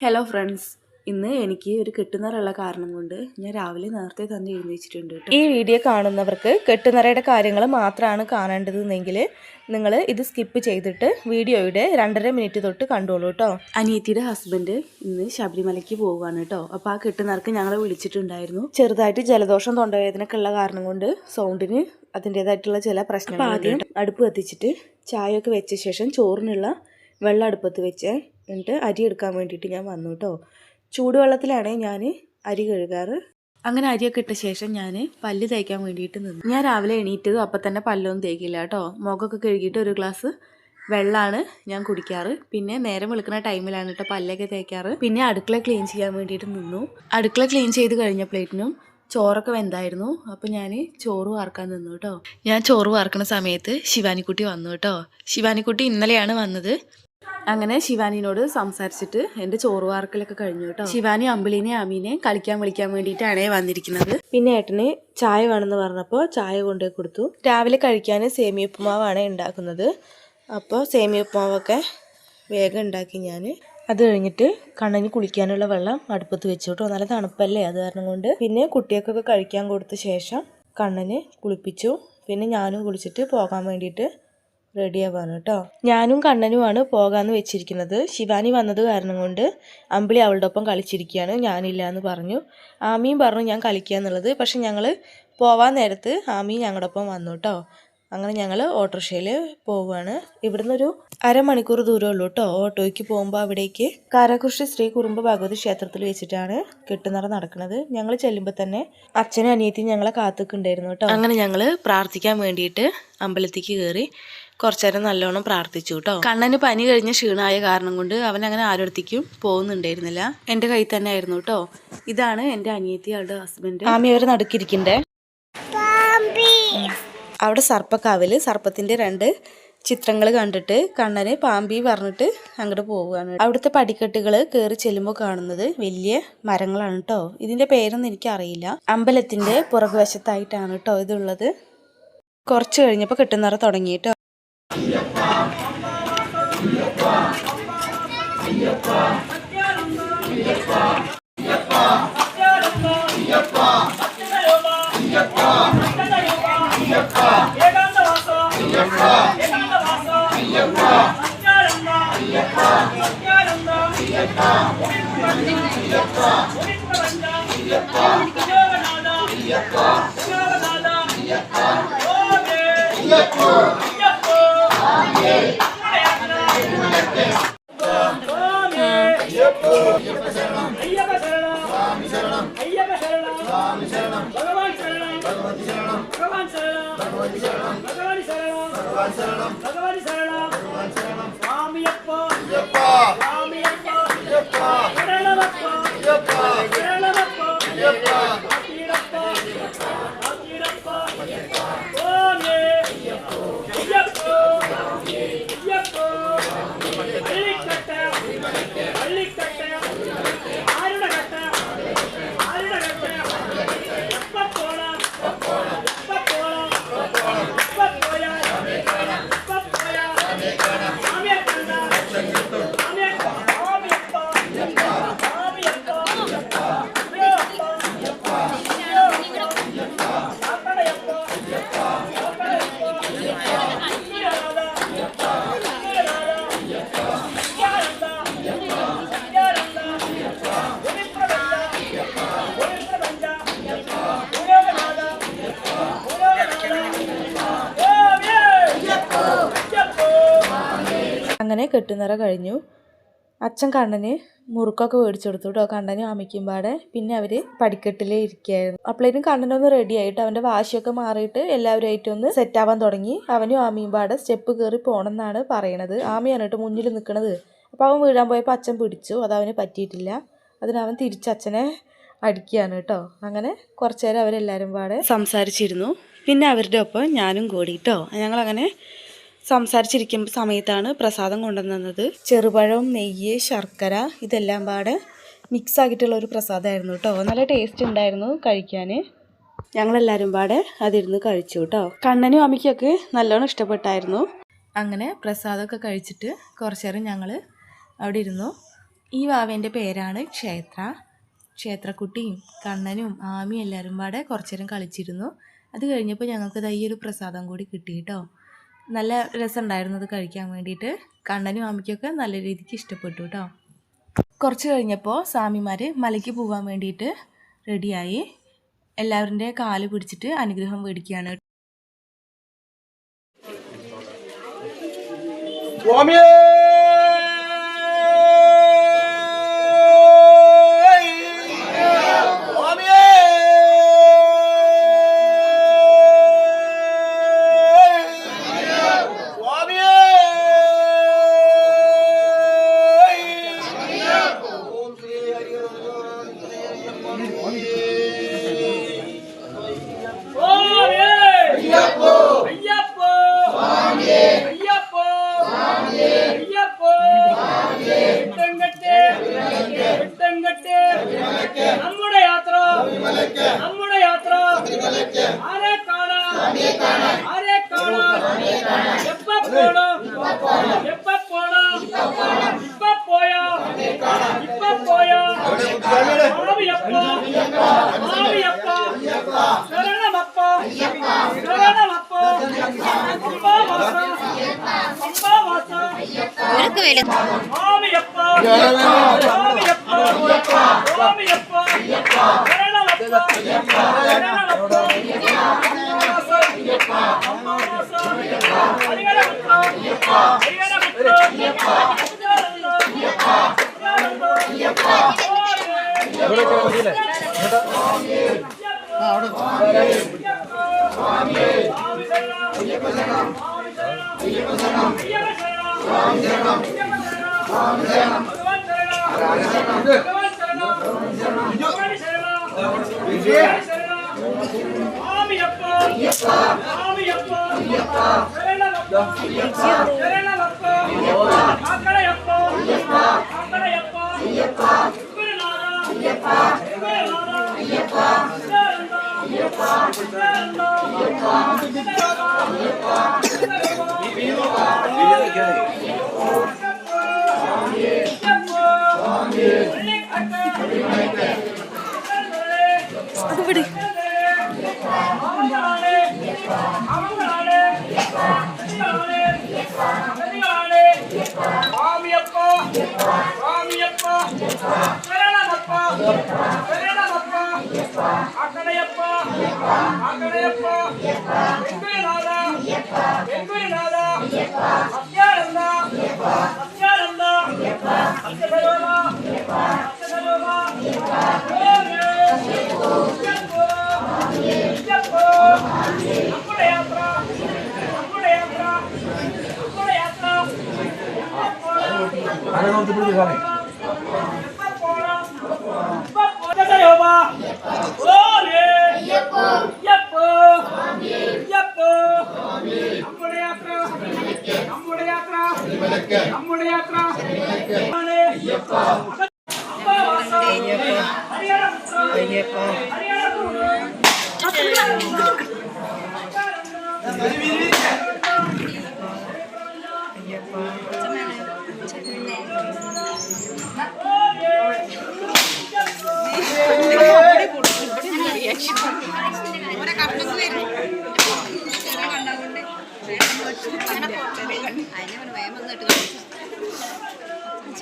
Hello friends, ഇന്ന് എനിക്ക് ഒരു കെട്ടുനിറയുള്ള കാരണം കൊണ്ട് ഞാൻ രാവിലെ നേരത്തെ തന്നെ എഴുന്നേച്ചിട്ടുണ്ട് കേട്ടോ. ഈ വീഡിയോ കാണുന്നവർക്ക് കെട്ടുനിറയുടെ കാര്യങ്ങൾ മാത്രമാണ് കാണേണ്ടതെങ്കിൽ നിങ്ങൾ ഇത് സ്കിപ്പ് ചെയ്തിട്ട് വീഡിയോയുടെ 2.5 മിനിറ്റ് തൊട്ട് കണ്ടോളൂ കേട്ടോ. അനിയത്തിയുടെ ഹസ്ബൻഡ് ഇന്ന് ശബരിമലയ്ക്ക് പോവുകയാണ് കേട്ടോ. അപ്പോൾ ആ കെട്ടുനിറക്ക് ഞങ്ങളെ വിളിച്ചിട്ടുണ്ടായിരുന്നു. ചെറുതായിട്ട് ജലദോഷം തൊണ്ടവേദനയൊക്കെ ഉള്ള കാരണം കൊണ്ട് സൗണ്ടിന് അതിൻ്റേതായിട്ടുള്ള ചില പ്രശ്നങ്ങൾ. ആദ്യം അടുപ്പ് കത്തിച്ചിട്ട് ചായയൊക്കെ വെച്ച ശേഷം ചോറിനുള്ള വെള്ളം അടുപ്പത്ത് വെച്ച് എന്നിട്ട് അരി എടുക്കാൻ വേണ്ടിയിട്ട് ഞാൻ വന്നു കേട്ടോ. ചൂടുവെള്ളത്തിലാണ് ഞാൻ അരി കഴുകാറ്. അങ്ങനെ അരിയൊക്കെ ഇട്ട ശേഷം ഞാൻ പല്ല് തേക്കാൻ വേണ്ടിയിട്ട് നിന്നു. ഞാൻ രാവിലെ എണീറ്റത് അപ്പം തന്നെ പല്ലൊന്നും തേക്കില്ല കേട്ടോ. മുഖമൊക്കെ കഴുകിയിട്ട് ഒരു ഗ്ലാസ് വെള്ളമാണ് ഞാൻ കുടിക്കാറ്. പിന്നെ നേരം വെളുക്കുന്ന ടൈമിലാണ് കേട്ടോ പല്ലൊക്കെ തേക്കാറ്. പിന്നെ അടുക്കള ക്ലീൻ ചെയ്യാൻ വേണ്ടിയിട്ട് നിന്നു. അടുക്കള ക്ലീൻ ചെയ്ത് കഴിഞ്ഞപ്പോഴേക്കും ചോറൊക്കെ വെന്തായിരുന്നു. അപ്പോൾ ഞാൻ ചോറ് വാർക്കാൻ നിന്നു കേട്ടോ. ഞാൻ ചോറ് വാർക്കുന്ന സമയത്ത് ശിവാനിക്കുട്ടി വന്നു കേട്ടോ. ശിവാനിക്കുട്ടി ഇന്നലെയാണ് വന്നത്. അങ്ങനെ ശിവാനിനോട് സംസാരിച്ചിട്ട് എൻ്റെ ചോറ് വാർക്കലൊക്കെ കഴിഞ്ഞു കേട്ടോ. ശിവാനി അമ്പിളിനെ അമീനെ കളിക്കാൻ വിളിക്കാൻ വേണ്ടിയിട്ടാണ് വന്നിരിക്കുന്നത്. പിന്നെ ഏട്ടന് ചായ വേണമെന്ന് പറഞ്ഞപ്പോൾ ചായ കൊണ്ടുപോയി കൊടുത്തു. രാവിലെ കഴിക്കാൻ സേമിയ ഉപ്പുമാവാണ് ഉണ്ടാക്കുന്നത്. അപ്പോൾ സേമിയ ഉപ്പുമാവൊക്കെ വേഗം ഉണ്ടാക്കി ഞാൻ. അത് കഴിഞ്ഞിട്ട് കണ്ണന് കുളിക്കാനുള്ള വെള്ളം അടുപ്പത്ത് വെച്ചു കേട്ടോ. നല്ല തണുപ്പല്ലേ, അത് കാരണം കൊണ്ട്. പിന്നെ കുട്ടികൾക്കൊക്കെ കഴിക്കാൻ കൊടുത്ത ശേഷം കണ്ണന് കുളിപ്പിച്ചു. പിന്നെ ഞാനും കുളിച്ചിട്ട് പോകാൻ വേണ്ടിയിട്ട് റെഡിയാവാണ് കേട്ടോ. ഞാനും കണ്ണനുമാണ് പോകാമെന്ന് വെച്ചിരിക്കുന്നത്. ശിവാനി വന്നത് കാരണം കൊണ്ട് അമ്പിളി അവളുടെ ഒപ്പം കളിച്ചിരിക്കുകയാണ്. ഞാനില്ല എന്ന് പറഞ്ഞു. ആമിയും പറഞ്ഞു ഞാൻ കളിക്കുക എന്നുള്ളത്. പക്ഷെ ഞങ്ങൾ പോവാൻ നേരത്ത് ആമി ഞങ്ങളുടെ ഒപ്പം വന്നു കേട്ടോ. അങ്ങനെ ഞങ്ങൾ ഓട്ടോറിക്ഷയിൽ പോവുകയാണ്. ഇവിടുന്ന് ഒരു അരമണിക്കൂർ ദൂരമുള്ളൂ കേട്ടോ ഓട്ടോയ്ക്ക് പോകുമ്പോൾ അവിടേക്ക്. കാരാകൃഷ്ണ ശ്രീ കുറുമ്പ് ഭഗവതി ക്ഷേത്രത്തിൽ വെച്ചിട്ടാണ് കെട്ടുനിറ നടക്കുന്നത്. ഞങ്ങൾ ചെല്ലുമ്പോൾ തന്നെ അച്ഛനും അനിയത്തിയും ഞങ്ങളെ കാത്തുക്കുണ്ടായിരുന്നു കേട്ടോ. അങ്ങനെ ഞങ്ങൾ പ്രാർത്ഥിക്കാൻ വേണ്ടിയിട്ട് അമ്പലത്തേക്ക് കയറി കുറച്ചു നേരം നല്ലോണം പ്രാർത്ഥിച്ചു കേട്ടോ. കണ്ണന് പനി കഴിഞ്ഞ ക്ഷീണമായ കാരണം കൊണ്ട് അവൻ അങ്ങനെ ആരോടത്തേക്കും പോകുന്നുണ്ടായിരുന്നില്ല. എൻ്റെ കയ്യിൽ തന്നെ ആയിരുന്നു കേട്ടോ. ഇതാണ് എൻ്റെ അനിയത്തി, അവളുടെ ഹസ്ബൻഡ്. ആമി അവർ നടുക്കിരിക്കണ്ടേ. അവിടെ സർപ്പക്കാവിൽ സർപ്പത്തിൻ്റെ 2 ചിത്രങ്ങൾ കണ്ടിട്ട് കണ്ണന് പാമ്പി പറഞ്ഞിട്ട് അങ്ങോട്ട് പോവുകയാണ്. അവിടുത്തെ പടിക്കെട്ടുകൾ കയറി ചെല്ലുമ്പോൾ കാണുന്നത് വലിയ മരങ്ങളാണ് കേട്ടോ. ഇതിൻ്റെ പേരൊന്നും എനിക്കറിയില്ല. അമ്പലത്തിൻ്റെ പുറകുവശത്തായിട്ടാണ് കേട്ടോ ഇതുള്ളത്. കുറച്ച് കഴിഞ്ഞപ്പോൾ കെട്ടുനിറ തുടങ്ങി കേട്ടോ. അങ്ങനെ കെട്ടുനിറ കഴിഞ്ഞു. അച്ഛൻ കണ്ണന് മുറുക്കൊക്കെ മേടിച്ചു കൊടുത്തു കേട്ടോ. കണ്ണനും അമ്മയ്ക്കുമ്പാടെ. പിന്നെ അവർ പടിക്കെട്ടിൽ ഇരിക്കുകയായിരുന്നു. അപ്പോഴേക്കും കണ്ണനൊന്ന് റെഡി ആയിട്ട് അവൻ്റെ വാശിയൊക്കെ മാറിയിട്ട് എല്ലാവരുമായിട്ട് ഒന്ന് സെറ്റാവാൻ തുടങ്ങി. അവനും ആമിയുമ്പാടെ സ്റ്റെപ്പ് കയറി പോകണം എന്നാണ് പറയണത്. ആമിയാണ് കേട്ടോ മുന്നിൽ നിൽക്കണത്. അപ്പോൾ അവൻ വീഴാൻ പോയപ്പോൾ അച്ഛൻ പിടിച്ചു. അതവന് പറ്റിയിട്ടില്ല. അതിനവൻ തിരിച്ച് അച്ഛനെ അടിക്കുകയാണ് കേട്ടോ. അങ്ങനെ കുറച്ചു നേരം അവരെല്ലാവരും പാടെ സംസാരിച്ചിരുന്നു. പിന്നെ അവരുടെ ഒപ്പം ഞാനും കൂടി കേട്ടോ. ഞങ്ങളങ്ങനെ സംസാരിച്ചിരിക്കുമ്പോൾ സമയത്താണ് പ്രസാദം കൊണ്ടുവന്നത്. ചെറുപഴം, നെയ്യ്, ശർക്കര ഇതെല്ലാം പാടെ മിക്സ് ആക്കിയിട്ടുള്ള ഒരു പ്രസാദമായിരുന്നു കേട്ടോ. നല്ല ടേസ്റ്റ് ഉണ്ടായിരുന്നു കഴിക്കാൻ. ഞങ്ങളെല്ലാവരും പാടെ അതിരുന്ന് കഴിച്ചു കേട്ടോ. കണ്ണനും അമ്മയ്ക്കൊക്കെ നല്ലോണം ഇഷ്ടപ്പെട്ടായിരുന്നു. അങ്ങനെ പ്രസാദമൊക്കെ കഴിച്ചിട്ട് കുറച്ചു നേരം ഞങ്ങൾ അവിടെ ഇരുന്നു. ഈ വാവേൻ്റെ പേരാണ് ക്ഷേത്ര. ക്ഷേത്രക്കുട്ടിയും കണ്ണനും ആമിയും എല്ലാവരും പാടെ കുറച്ചു നേരം കളിച്ചിരുന്നു. അത് കഴിഞ്ഞപ്പോൾ ഞങ്ങൾക്ക് ഈ ഒരു പ്രസാദം കൂടി കിട്ടി കേട്ടോ. നല്ല രസമുണ്ടായിരുന്നു അത് കഴിക്കാൻ വേണ്ടിയിട്ട്. കണ്ണനും ആമിക്കൊക്കെ നല്ല രീതിക്ക് ഇഷ്ടപ്പെട്ടു കേട്ടോ. കുറച്ച് കഴിഞ്ഞപ്പോൾ സ്വാമിമാർ മലയ്ക്ക് പോകാൻ വേണ്ടിയിട്ട് റെഡിയായി. എല്ലാവരുടെ കാല് പിടിച്ചിട്ട് അനുഗ്രഹം മേടിക്കുകയാണ്.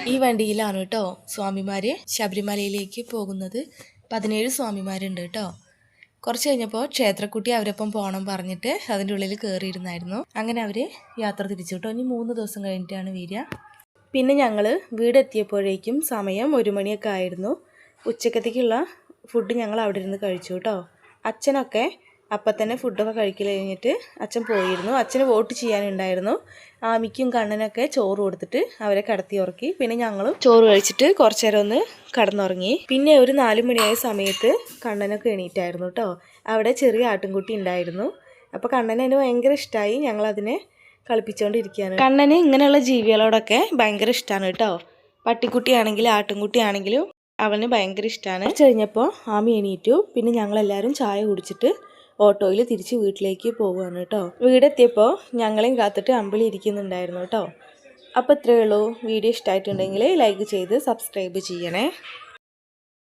ഈ വണ്ടിയിലാണ് കേട്ടോ സ്വാമിമാർ ശബരിമലയിലേക്ക് പോകുന്നത്. 17 സ്വാമിമാരുണ്ട് കേട്ടോ. കുറച്ച് കഴിഞ്ഞപ്പോൾ ക്ഷേത്രക്കുട്ടി അവരൊപ്പം പോകണം പറഞ്ഞിട്ട് അതിൻ്റെ ഉള്ളിൽ കയറിയിരുന്നായിരുന്നു. അങ്ങനെ അവർ യാത്ര തിരിച്ചു കേട്ടോ. ഇനി 3 ദിവസം കഴിഞ്ഞിട്ടാണ് വരിക. പിന്നെ ഞങ്ങൾ വീടെത്തിയപ്പോഴേക്കും സമയം 1 മണിയൊക്കെ ആയിരുന്നു. ഉച്ചക്കത്തേക്കുള്ള ഫുഡ് ഞങ്ങൾ അവിടെ ഇരുന്ന് കഴിച്ചു കേട്ടോ. അച്ഛനൊക്കെ അപ്പം തന്നെ ഫുഡൊക്കെ കഴിക്കൽ കഴിഞ്ഞിട്ട് അച്ഛൻ പോയിരുന്നു. അച്ഛന് വോട്ട് ചെയ്യാനുണ്ടായിരുന്നു. ആമിക്കും കണ്ണനൊക്കെ ചോറ് കൊടുത്തിട്ട് അവരെ കിടത്തി ഉറക്കി. പിന്നെ ഞങ്ങളും ചോറ് കഴിച്ചിട്ട് കുറച്ച് നേരം ഒന്ന് കിടന്നുറങ്ങി. പിന്നെ ഒരു 4 മണിയായ സമയത്ത് കണ്ണനൊക്കെ എണീറ്റായിരുന്നു കേട്ടോ. അവിടെ ചെറിയ ആട്ടിൻകുട്ടി ഉണ്ടായിരുന്നു. അപ്പോൾ കണ്ണന് അതിന് ഭയങ്കര ഇഷ്ടമായി. ഞങ്ങളതിനെ കളിപ്പിച്ചുകൊണ്ടിരിക്കുകയാണ്. കണ്ണന് ഇങ്ങനെയുള്ള ജീവികളോടൊക്കെ ഭയങ്കര ഇഷ്ടമാണ് കേട്ടോ. പട്ടിക്കുട്ടിയാണെങ്കിലും ആട്ടിൻകുട്ടിയാണെങ്കിലും അവന് ഭയങ്കര ഇഷ്ടമാണ്. കഴിഞ്ഞപ്പോൾ ആമി എണീറ്റു. പിന്നെ ഞങ്ങളെല്ലാവരും ചായ കുടിച്ചിട്ട് ഓട്ടോയിൽ തിരിച്ച് വീട്ടിലേക്ക് പോവുകയാണ് കേട്ടോ. വീടെത്തിയപ്പോൾ ഞങ്ങളെയും കാത്തിട്ട് അമ്പിളി ഇരിക്കുന്നുണ്ടായിരുന്നു കേട്ടോ. അപ്പോൾ ഇത്രയേ ഉള്ളൂ. വീഡിയോ ഇഷ്ടമായിട്ടുണ്ടെങ്കിൽ ലൈക്ക് ചെയ്ത് സബ്സ്ക്രൈബ് ചെയ്യണേ.